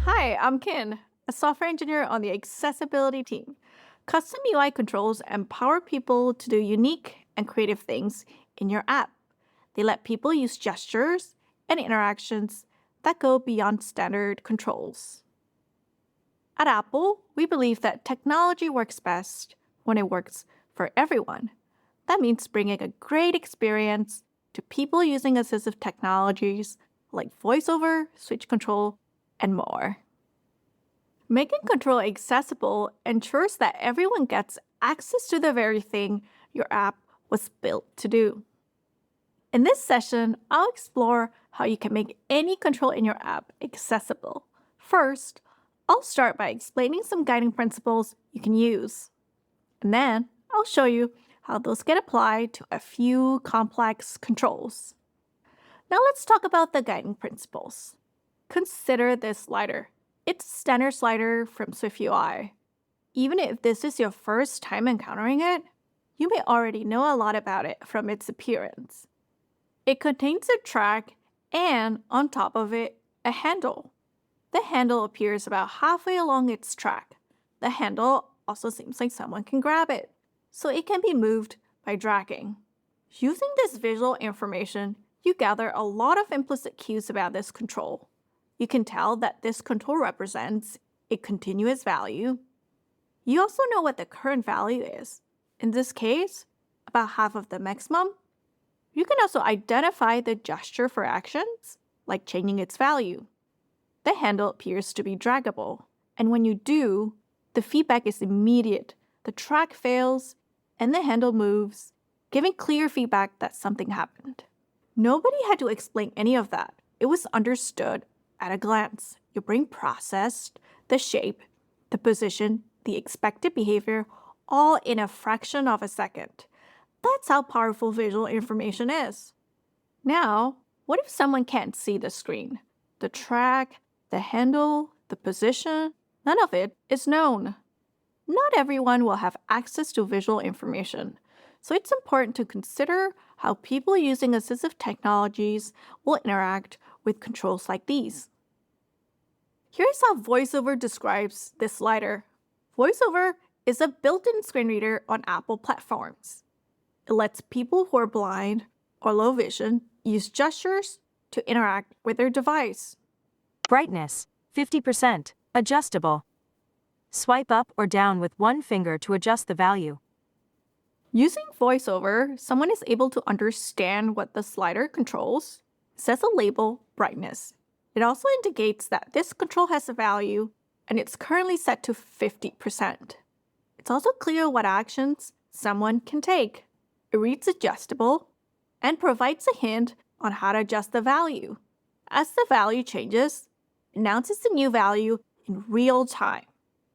Hi, I'm Kin, a software engineer on the accessibility team. Custom UI controls empower people to do unique and creative things in your app. They let people use gestures and interactions that go beyond standard controls. At Apple, we believe that technology works best when it works for everyone. That means bringing a great experience to people using assistive technologies like VoiceOver, switch control, and more. Making control accessible ensures that everyone gets access to the very thing your app was built to do. In this session, I'll explore how you can make any control in your app accessible. First, I'll start by explaining some guiding principles you can use. And then I'll show you how those get applied to a few complex controls. Now let's talk about the guiding principles. Consider this slider. It's a standard slider from SwiftUI. Even if this is your first time encountering it, you may already know a lot about it from its appearance. It contains a track and, on top of it, a handle. The handle appears about halfway along its track. The handle also seems like someone can grab it, so it can be moved by dragging. Using this visual information, you gather a lot of implicit cues about this control. You can tell that this control represents a continuous value. You also know what the current value is. In this case, about half of the maximum. You can also identify the gesture for actions, like changing its value. The handle appears to be draggable, and when you do, the feedback is immediate. The track fails, and the handle moves, giving clear feedback that something happened. Nobody had to explain any of that. It was understood at a glance. Your brain processed the shape, the position, the expected behavior, all in a fraction of a second. That's how powerful visual information is. Now, what if someone can't see the screen? The track, the handle, the position, none of it is known. Not everyone will have access to visual information, so it's important to consider how people using assistive technologies will interact with controls like these. Here's how VoiceOver describes this slider. VoiceOver is a built-in screen reader on Apple platforms. It lets people who are blind or low vision use gestures to interact with their device. Brightness, 50%, adjustable. Swipe up or down with one finger to adjust the value. Using VoiceOver, someone is able to understand what the slider controls. It says a label, brightness. It also indicates that this control has a value and it's currently set to 50%. It's also clear what actions someone can take. It reads adjustable and provides a hint on how to adjust the value. As the value changes, it announces the new value in real time.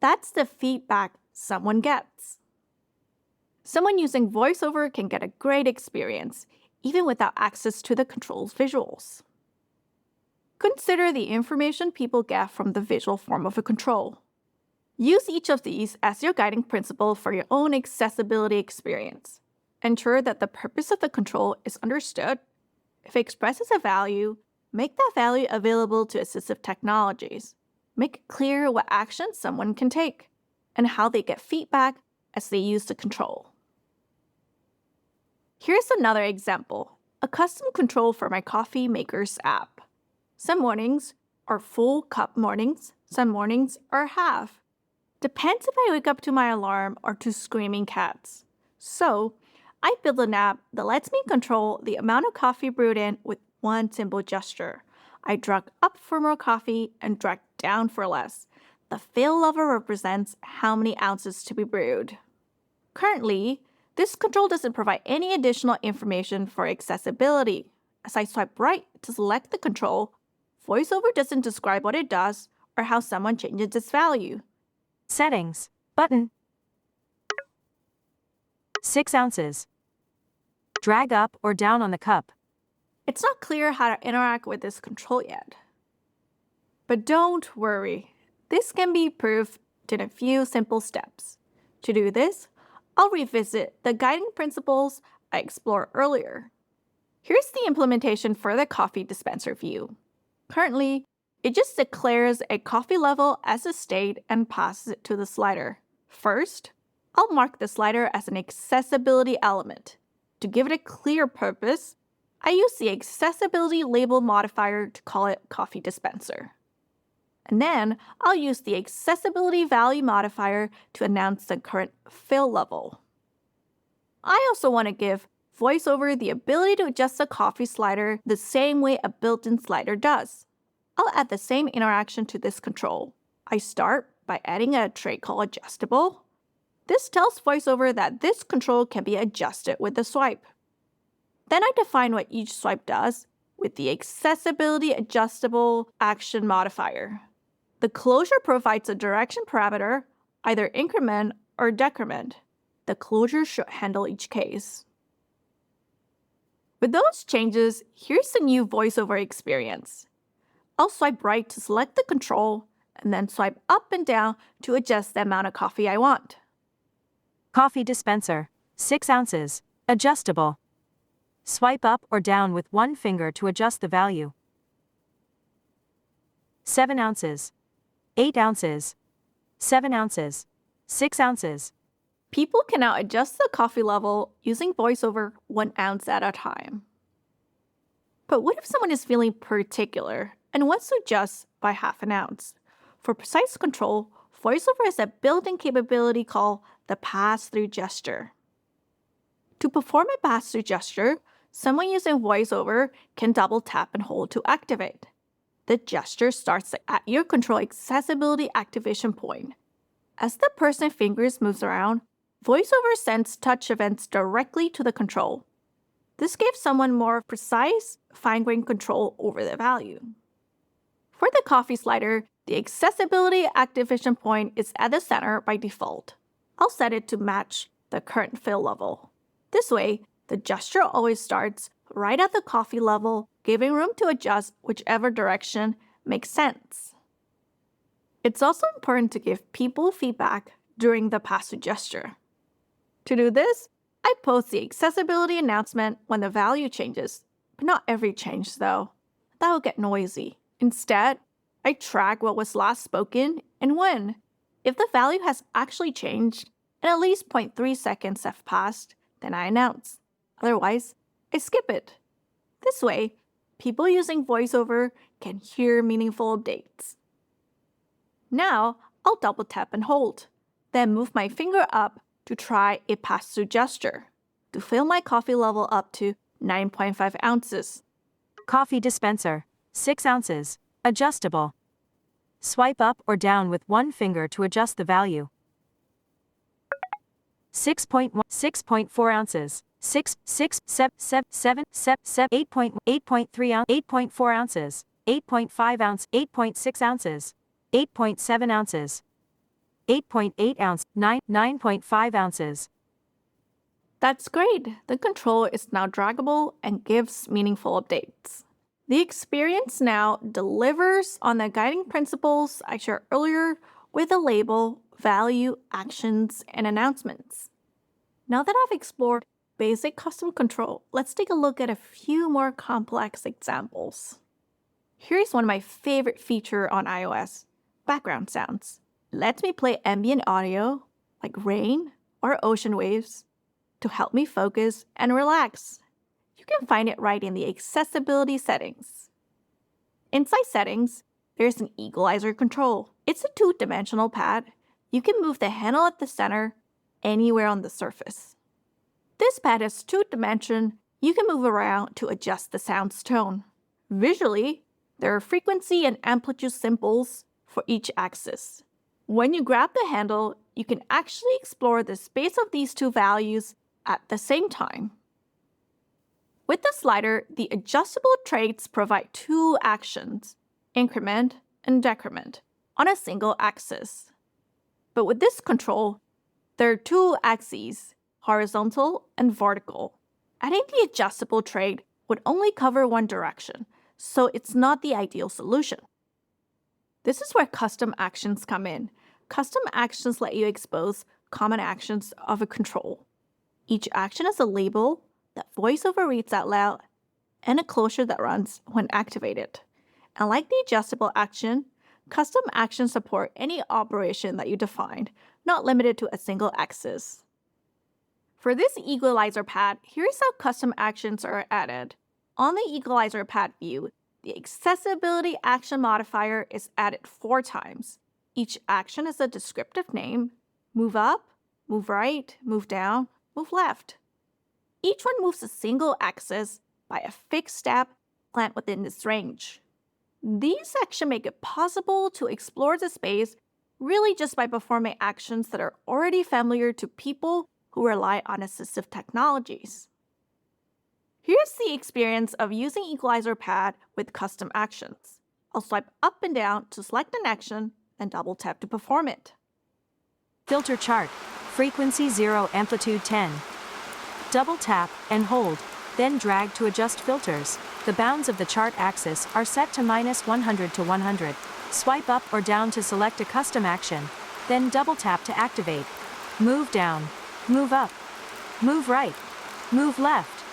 That's the feedback someone gets. Someone using VoiceOver can get a great experience, even without access to the control's visuals. Consider the information people get from the visual form of a control. Use each of these as your guiding principle for your own accessibility experience. Ensure that the purpose of the control is understood. If it expresses a value, make that value available to assistive technologies. Make it clear what actions someone can take and how they get feedback as they use the control. Here's another example, a custom control for my coffee maker's app. Some mornings are full cup mornings, some mornings are half. Depends if I wake up to my alarm or to screaming cats. So, I built an app that lets me control the amount of coffee brewed in with one simple gesture. I drag up for more coffee and drag down for less. The fill level represents how many ounces to be brewed. Currently, this control doesn't provide any additional information for accessibility. As I swipe right to select the control, VoiceOver doesn't describe what it does or how someone changes its value. Settings, button. 6 ounces. Drag up or down on the cup. It's not clear how to interact with this control yet. But don't worry, this can be improved in a few simple steps. To do this, I'll revisit the guiding principles I explored earlier. Here's the implementation for the coffee dispenser view. Currently, it just declares a coffee level as a state and passes it to the slider. First, I'll mark the slider as an accessibility element. To give it a clear purpose, I use the accessibility label modifier to call it coffee dispenser. And then I'll use the accessibility value modifier to announce the current fill level. I also want to give VoiceOver the ability to adjust the coffee slider the same way a built-in slider does. I'll add the same interaction to this control. I start by adding a trait called adjustable. This tells VoiceOver that this control can be adjusted with a swipe. Then I define what each swipe does with the accessibility adjustable action modifier. The closure provides a direction parameter, either increment or decrement. The closure should handle each case. With those changes, here's the new VoiceOver experience. I'll swipe right to select the control, and then swipe up and down to adjust the amount of coffee I want. Coffee dispenser, 6 ounces, adjustable. Swipe up or down with one finger to adjust the value. 7 ounces, 8 ounces, 7 ounces, 6 ounces. People can now adjust the coffee level using VoiceOver 1 ounce at a time. But what if someone is feeling particular and wants to adjust by half an ounce? For precise control, VoiceOver has a built-in capability called the passthrough gesture. To perform a passthrough gesture, someone using VoiceOver can double tap and hold to activate. The gesture starts at your control accessibility activation point. As the person's fingers moves around, VoiceOver sends touch events directly to the control. This gives someone more precise, fine-grained control over the value. For the coffee slider, the accessibility activation point is at the center by default. I'll set it to match the current fill level. This way, the gesture always starts right at the coffee level, giving room to adjust whichever direction makes sense. It's also important to give people feedback during the pass-through gesture. To do this, I post the accessibility announcement when the value changes, but not every change though. That will get noisy. Instead, I track what was last spoken and when. If the value has actually changed and at least 0.3 seconds have passed, then I announce. Otherwise, I skip it. This way, people using VoiceOver can hear meaningful updates. Now, I'll double tap and hold, then move my finger up to try a pass-through gesture to fill my coffee level up to 9.5 ounces. Coffee dispenser, 6 ounces, adjustable. Swipe up or down with one finger to adjust the value. 6.4 ounces, 8.3 ounce, 8.4 ounces, 8.5 ounce, 8.6 ounces, 8.7 ounces, 8.8 ounce, 9.5 ounces. That's great. The control is now draggable and gives meaningful updates. The experience now delivers on the guiding principles I shared earlier with a label, value, actions, and announcements. Now that I've explored basic custom control, let's take a look at a few more complex examples. Here's one of my favorite features on iOS, background sounds. It lets me play ambient audio, like rain or ocean waves, to help me focus and relax. You can find it right in the accessibility settings. Inside settings, there's an equalizer control. It's a 2-dimensional pad. You can move the handle at the center anywhere on the surface. This pad has 2 dimensions you can move around to adjust the sound's tone. Visually, there are frequency and amplitude symbols for each axis. When you grab the handle, you can actually explore the space of these 2 values at the same time. With the slider, the adjustable traits provide 2 actions, increment and decrement, on a single axis. But with this control, there are 2 axes, horizontal and vertical. Adding the adjustable trait would only cover one direction, so it's not the ideal solution. This is where custom actions come in. Custom actions let you expose common actions of a control. Each action is a label that VoiceOver reads out loud and a closure that runs when activated. And like the adjustable action, custom actions support any operation that you defined, not limited to a single axis. For this equalizer pad, here's how custom actions are added. On the equalizer pad view, the accessibility action modifier is added 4 times. Each action is a descriptive name: move up, move right, move down, move left. Each one moves a single axis by a fixed step planned within this range. These actions make it possible to explore the space really just by performing actions that are already familiar to people who rely on assistive technologies. Here's the experience of using Equalizer Pad with custom actions. I'll swipe up and down to select an action and double tap to perform it. Filter chart. Frequency 0, amplitude 10. Double tap and hold, then drag to adjust filters. The bounds of the chart axis are set to -100 to 100. Swipe up or down to select a custom action, then double tap to activate. Move down, move up, move right, move left,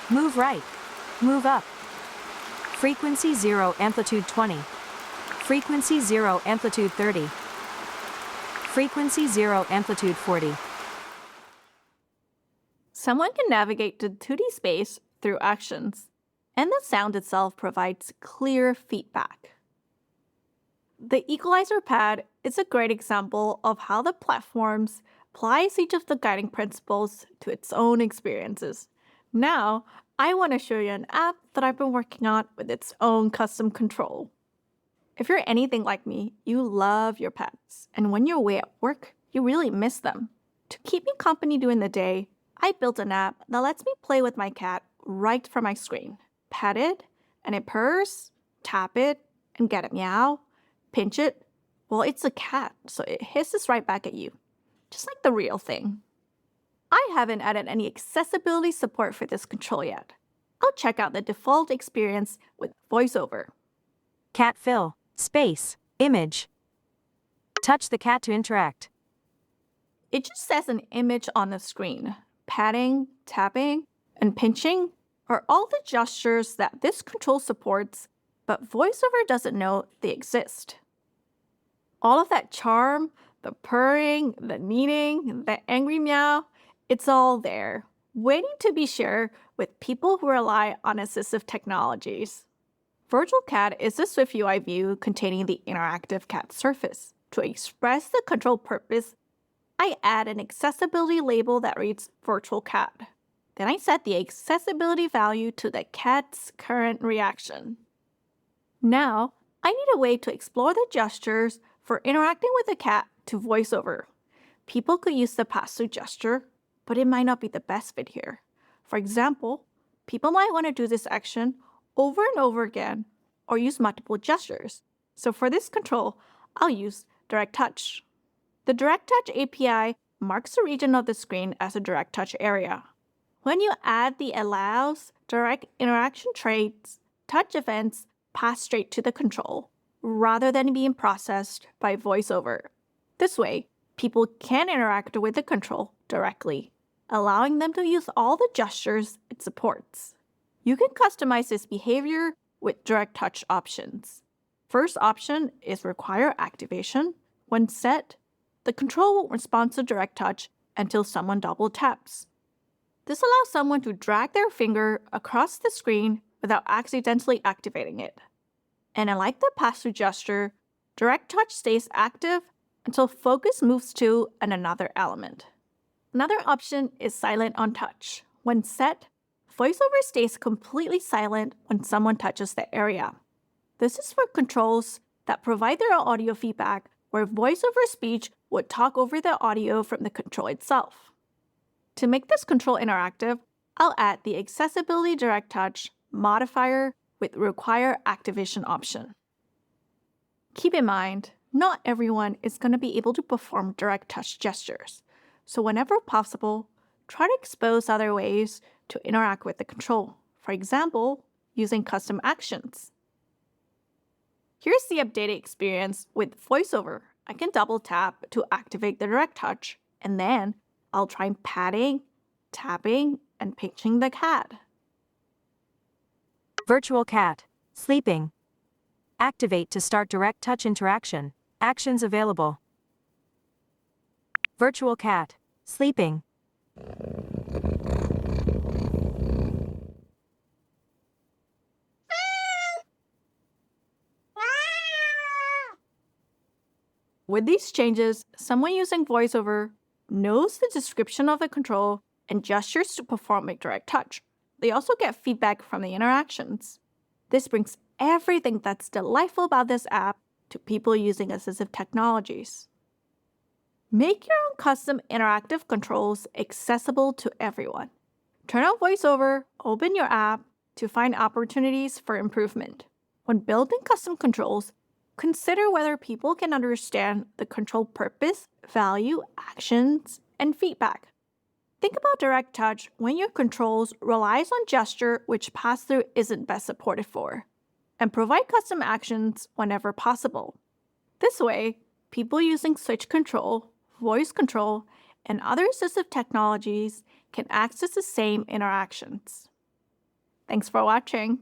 move right, move up. Frequency 0, amplitude 20. Frequency 0, amplitude 30. Frequency 0, amplitude 40. Someone can navigate the 2D space through actions, and the sound itself provides clear feedback. The equalizer pad is a great example of how the platforms applies each of the guiding principles to its own experiences. Now, I want to show you an app that I've been working on with its own custom control. If you're anything like me, you love your pets, and when you're away at work, you really miss them. To keep me company during the day, I built an app that lets me play with my cat right from my screen. Pet it, and it purrs, tap it, and get a meow, pinch it. Well, it's a cat, so it hisses right back at you, just like the real thing. I haven't added any accessibility support for this control yet. I'll check out the default experience with VoiceOver. Cat fill, space, image. Touch the cat to interact. It just says an image on the screen. Patting, tapping, and pinching are all the gestures that this control supports, but VoiceOver doesn't know they exist. All of that charm, the purring, the kneading, the angry meow, it's all there, waiting to be shared with people who rely on assistive technologies. Virtual Cat is a Swift UI view containing the interactive cat surface. To express the control purpose, I add an accessibility label that reads Virtual Cat. Then I set the accessibility value to the cat's current reaction. Now, I need a way to explore the gestures for interacting with the cat to VoiceOver. People could use the passthrough gesture, but it might not be the best fit here. For example, people might want to do this action over and over again or use multiple gestures. So for this control, I'll use Direct Touch. The Direct Touch API marks the region of the screen as a Direct Touch area. When you add the allows direct interaction traits, touch events pass straight to the control, rather than being processed by VoiceOver. This way, people can interact with the control directly, allowing them to use all the gestures it supports. You can customize this behavior with Direct Touch options. First option is Require Activation. When set, the control will respond to Direct Touch until someone double taps. This allows someone to drag their finger across the screen without accidentally activating it. And unlike the pass-through gesture, Direct Touch stays active until focus moves to another element. Another option is Silent on Touch. When set, VoiceOver stays completely silent when someone touches the area. This is for controls that provide their audio feedback where VoiceOver speech would talk over the audio from the control itself. To make this control interactive, I'll add the Accessibility Direct Touch modifier with Require Activation option. Keep in mind, not everyone is going to be able to perform direct touch gestures, so whenever possible, try to expose other ways to interact with the control, for example, using custom actions. Here's the updated experience with VoiceOver. I can double tap to activate the direct touch, and then I'll try patting, tapping, and pinching the cat. Virtual cat. Sleeping. Activate to start direct touch interaction. Actions available. Virtual cat. Sleeping. With these changes, someone using VoiceOver knows the description of the control and gestures to perform a direct touch. They also get feedback from the interactions. This brings everything that's delightful about this app to people using assistive technologies. Make your own custom interactive controls accessible to everyone. Turn on VoiceOver, open your app to find opportunities for improvement. When building custom controls, consider whether people can understand the control purpose, value, actions, and feedback. Think about direct touch when your controls relies on gesture which passthrough isn't best supported for, and provide custom actions whenever possible. This way, people using switch control, voice control, and other assistive technologies can access the same interactions. Thanks for watching.